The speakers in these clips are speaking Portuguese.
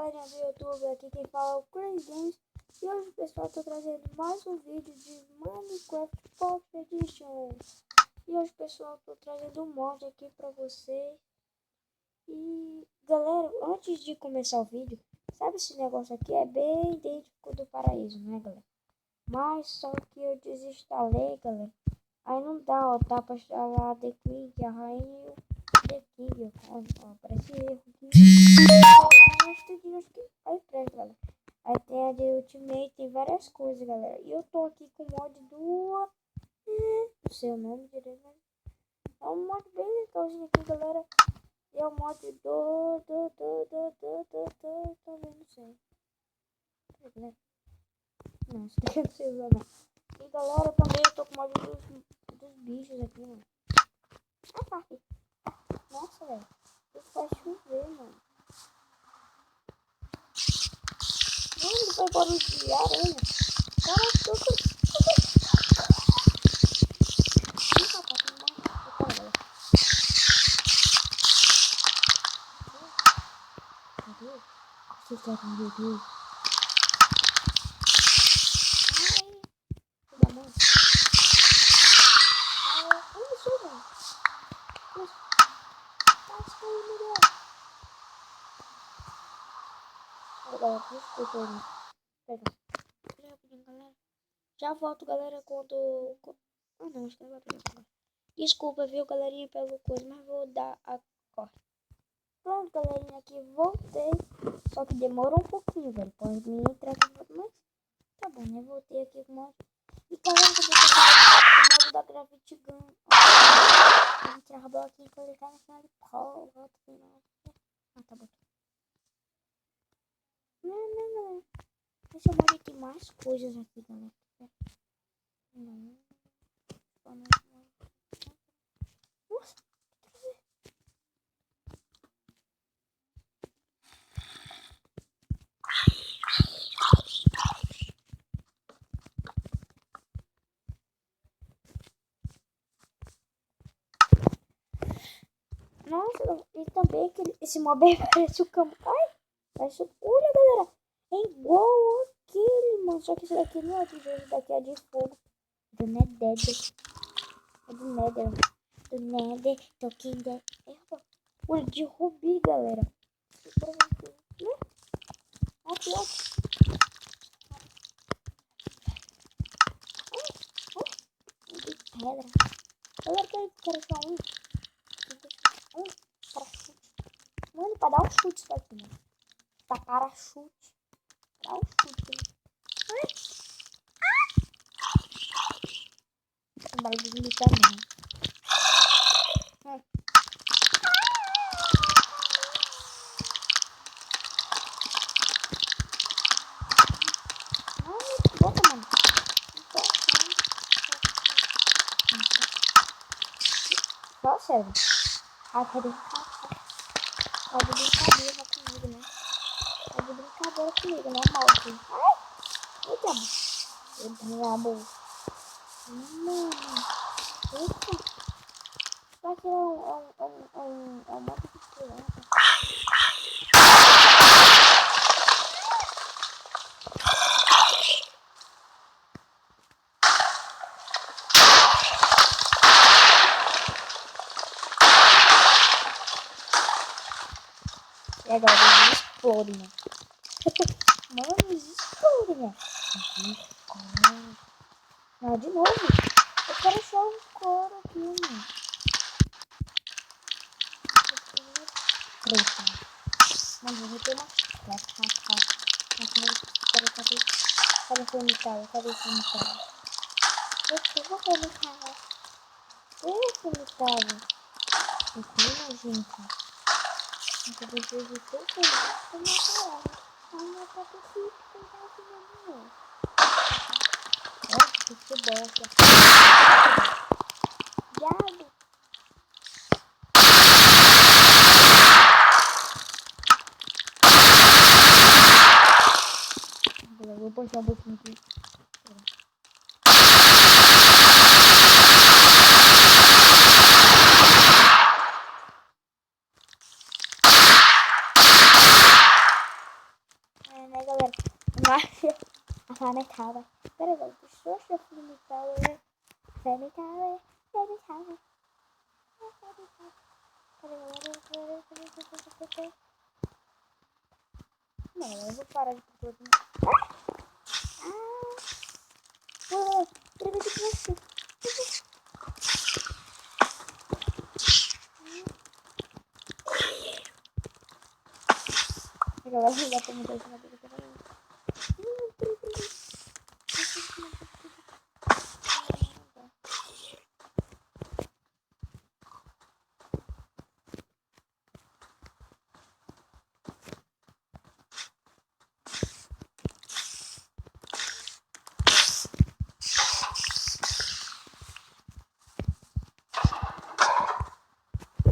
galerinha do YouTube, aqui quem fala é o Crazy Games. E hoje, pessoal, tô trazendo mais um vídeo de Minecraft Pocket Edition. E hoje, pessoal, tô trazendo um mod aqui pra vocês. E, galera, antes de começar o vídeo, sabe esse negócio aqui é bem idêntico do Paraíso, né, galera? Mas só que eu desinstalei, galera. Aí não dá, ó, tá pra instalar The King, a rainha e o The King, ó, aparece erro aqui. Aí presta, galera. Aí tem a de Ultimate, tem várias coisas, galera. E eu tô aqui com o mod do... não sei o nome direito, mas... é um mod bem legalzinho aqui, galera. E é o mod também não sei. Não, isso daqui eu não sei usar, não. E, galera, também eu tô com o mod dos bichos aqui, mano. Ah, tá aqui. Nossa, velho. Isso faz chover, mano. Mano, vai barulho de aranha. Caraca, meu Deus. Desculpa aí. Galera. Já volto, galera, quando... ah, não, acho que não vai pegar agora. Desculpa, viu, galerinha, pelo coisa, mas vou dar a corte. Pronto, galerinha, aqui voltei. Só que demorou um pouquinho, velho. Pode me entrar aqui, mas tá bom, né? Voltei aqui com o modo. E galera, eu vou fazer o modo da Gravity Gun. A gente arrabou aqui e colocar na final de pau. Ah, tá bom. Não. Esse modo tem mais coisas aqui, galera. Não. Nossa. Nossa, e também esse mob aí parece o camo. Ai, parece o... olha, galera. É igual aquele, mano. Só que esse daqui não é de jogo, esse daqui é de fogo. Do Nether. É do Nether. Do Nether. Toquinho de... olha, de rubi, galera. Né? Aqui, ó. De pedra. Galera, quero só um. Parachute. Mano, pra dar um chute isso daqui, mano. Tá parachute. Dá um chute. O barulho também. Bota, mano. Só sério. Ah, cadê? Tá de brincadeira comigo, né? Tá de brincadeira comigo, normal aqui. Ai! Eita, diabo. Mano. Eita. Isso aqui é um monte de criança. E agora eles explodem, né? Mano, eles explodem, né? Ah, de novo. Eu quero só um couro aqui, mano. Preta. Mano, eu vou ter uma chiclete. Cadê o formitário? Cadê o formitário? Eu vou formitário. Cadê o formitário? Eu tenho, gente. Eu preciso de tudo isso pra me parar. Não tá possível que eu tava fazendo. Olha que bosta. Diabo. Eu vou puxar um pouquinho aqui. Mas a fala é calma. Peraí, galera. Deixa eu achar o nome calma, né? Femi calma. Femi calma. Não, eu vou parar de procurar. Peraí, que você. Agora já tem muita gente na vida.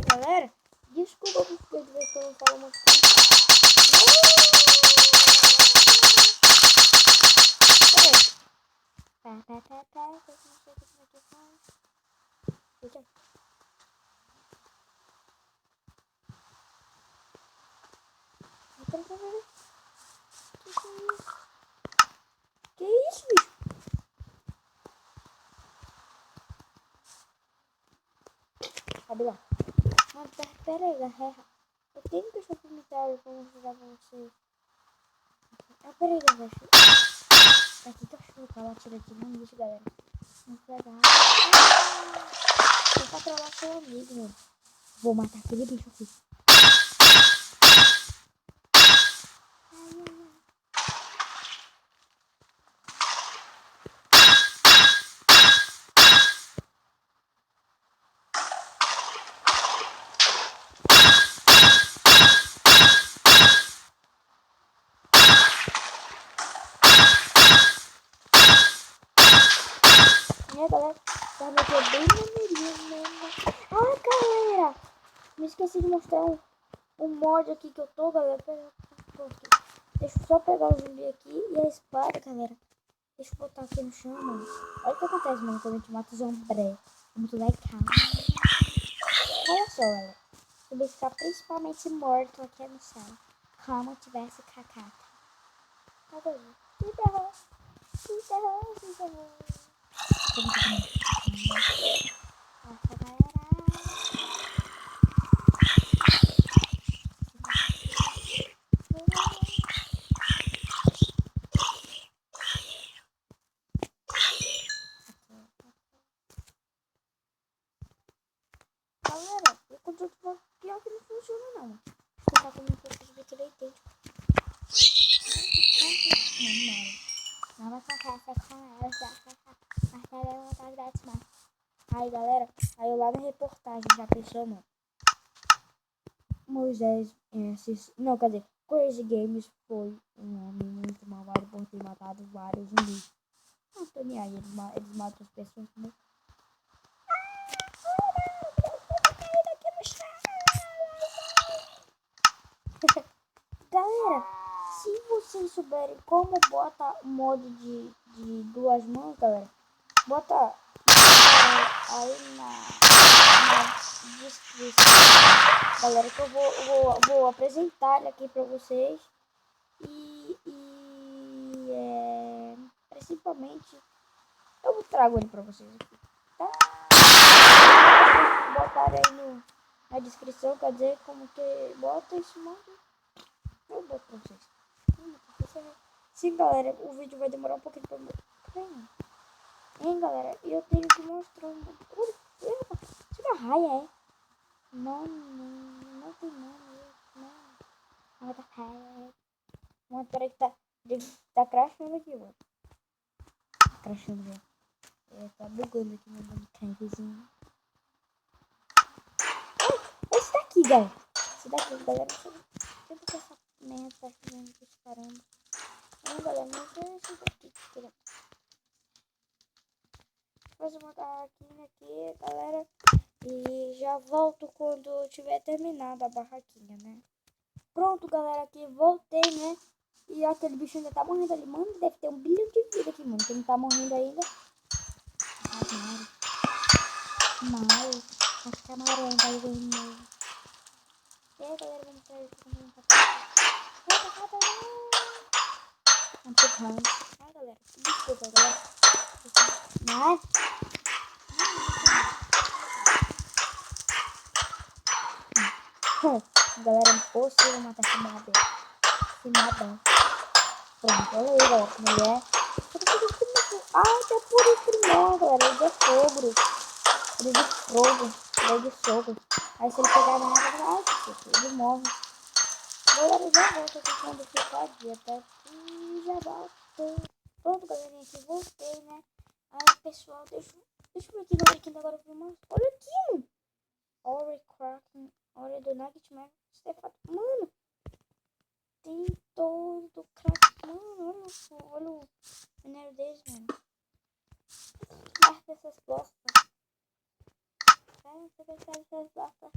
Galera, desculpa porque de vez que eu não falo muito. Que isso, bicho? Sabe lá? Mano, pera aí, galera. Eu tenho que deixar o comentário pra mostrar pra vocês. Ah, pera aí, galera. Aqui tá show, tá lá, tira aqui. Não deixa, galera. Vamos pegar. Vou patrolar seu amigo, mano. Vou matar aquele bicho aqui. Galera, tá batendo bem maneirinho mesmo. Ah, galera, me esqueci de mostrar um mod aqui que eu tô, galera. Deixa eu só pegar o zumbi aqui e a espada, galera. Deixa eu botar aqui no chão, mano. Olha o que acontece, mano, quando a gente mata o zombré. É muito legal. Olha só, galera. Eu vou ficar principalmente morto aqui no céu. Como tivesse cacata. Tá doido? Se ferrou. Se ferrou, se ferrou. Nossa, galera. Galera, o conjunto pior que não funciona não. Vou tentar comer um pouco de bico leite. Não vai conversa com ela, mas ela é uma das grátis mais. Aí galera, aí eu lá na reportagem já pensou, mano. Moisés, não, quer dizer, Crazy Games foi um homem muito malvado por ter matado vários zumbis. Não tô nem aí, eles matam as pessoas também. Galera, se vocês souberem como bota o modo de duas mãos, galera, bota aí na descrição, galera, que eu vou apresentar ele aqui pra vocês. Principalmente, eu trago ele pra vocês aqui, tá? Botar aí na descrição, quer dizer, como que bota esse modo. Eu boto pra vocês. Sim, galera, o vídeo vai demorar um pouquinho pra mim. Hein, galera, eu tenho que mostrar isso é uma raia, é? Não tem nome, não. Outra raia. Mano, peraí que tá crashando aqui, mano. Crashando já. Tá bugando aqui meu bonequinho. Esse daqui, galera. Esse daqui, galera. Sempre que essa merda tá fazendo isso, caramba. Não, galera, mas é esse daqui. Fazer uma barraquinha aqui, galera. E já volto quando eu tiver terminado a barraquinha, né? Pronto, galera, aqui voltei, né? E aquele bicho ainda tá morrendo ali. Mano, deve ter 1 bilhão de vida aqui, mano. Que não tá morrendo ainda. Mas acho que a amarela vai ver de novo. E aí, galera, vamos pra isso. complicado. Ah, galera, desculpa, galera. Mas... galera, é impossível matar esse mob. Esse mob. Pronto, olha aí, galera, como ele é. Ah, até por isso que ele morre, galera. Ele é fogo. Ele é de fogo. Ele é de fogo. Aí se ele pegar na água, ele morre. Galera, já volto aqui quando ficar dia, tá? E já volto. Pronto, galerinha, aqui voltei, né? Aí, pessoal, deixa eu ver aqui, galera, que agora eu vi uma... Olha aqui, mano. Ori Kraken, Ori do Nightmare. Stefan, mano. Tem todo crack. Mano, olha o minério deles, mano. Marca essas blocos. Você percebe essas blocos.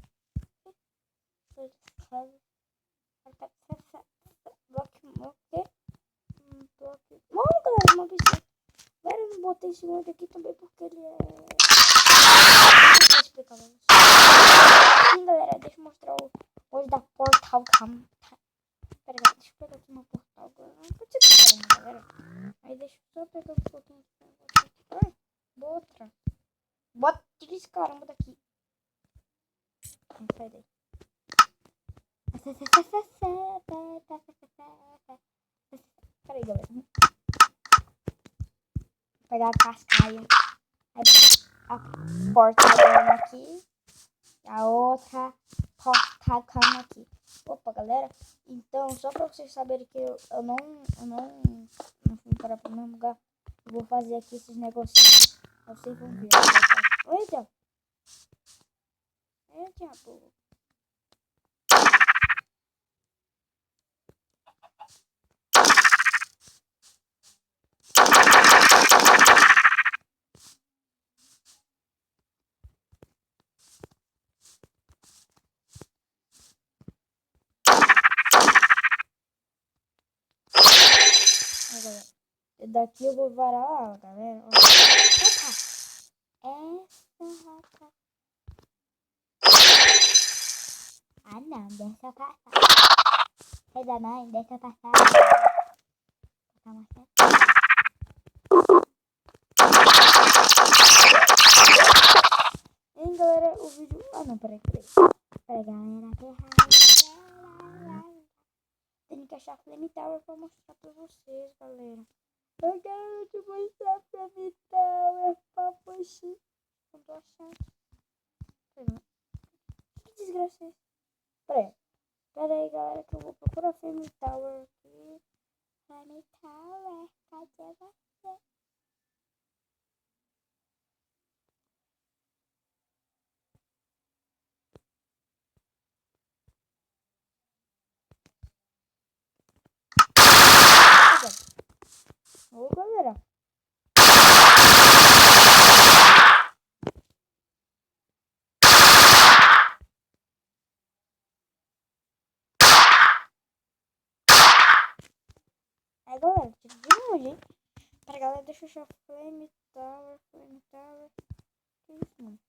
Mano, galera, uma pessoa. Galera, eu não botei esse molde aqui também porque ele é... Não vou explicar pra vocês. Sim, galera, deixa eu mostrar o molde da Portal Cam. Pera, galera, deixa eu pegar aqui uma Portal. Não pode ser que galera. Aí deixa eu só pegar um pouquinho aqui. Ai, outra. Bota esse caramba daqui. Sai daí. Peraí, galera. Vou pegar a cascaia. A porta aqui. A outra porta aqui. Opa, galera. Então, só pra vocês saberem que eu não fui parar pro mesmo lugar. Eu vou fazer aqui esses negocinhos. Vocês vão ver. Oi, diabo. É, diabo. Daqui eu vou varar ela, galera. Essa rata. Ah, não, deixa passar. Ainda não, deixa passar. Hein, galera, o vídeo... Ah, não, peraí. Peraí, galera. Tem que achar Flame Tower pra mostrar pra vocês, galera. Eu quero te mostrar Flame Tower pra vocês. Não tô achando. Que desgraça é essa? Peraí, galera, que eu vou procurar Flame Tower aqui. Flame Tower, cadê você? Ô, galera. Aí, galera, tiro de longe, hein? Pera, galera, deixa eu achar Flame Tower. Que isso, mano?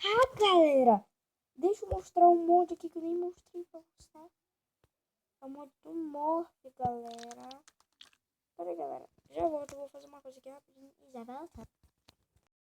Ah, galera! Deixa eu mostrar um monte aqui que eu nem mostrei pra vocês. É o mod do Morph, galera. Pera aí, galera. Já volto, eu vou fazer uma coisa aqui rapidinho e já volto.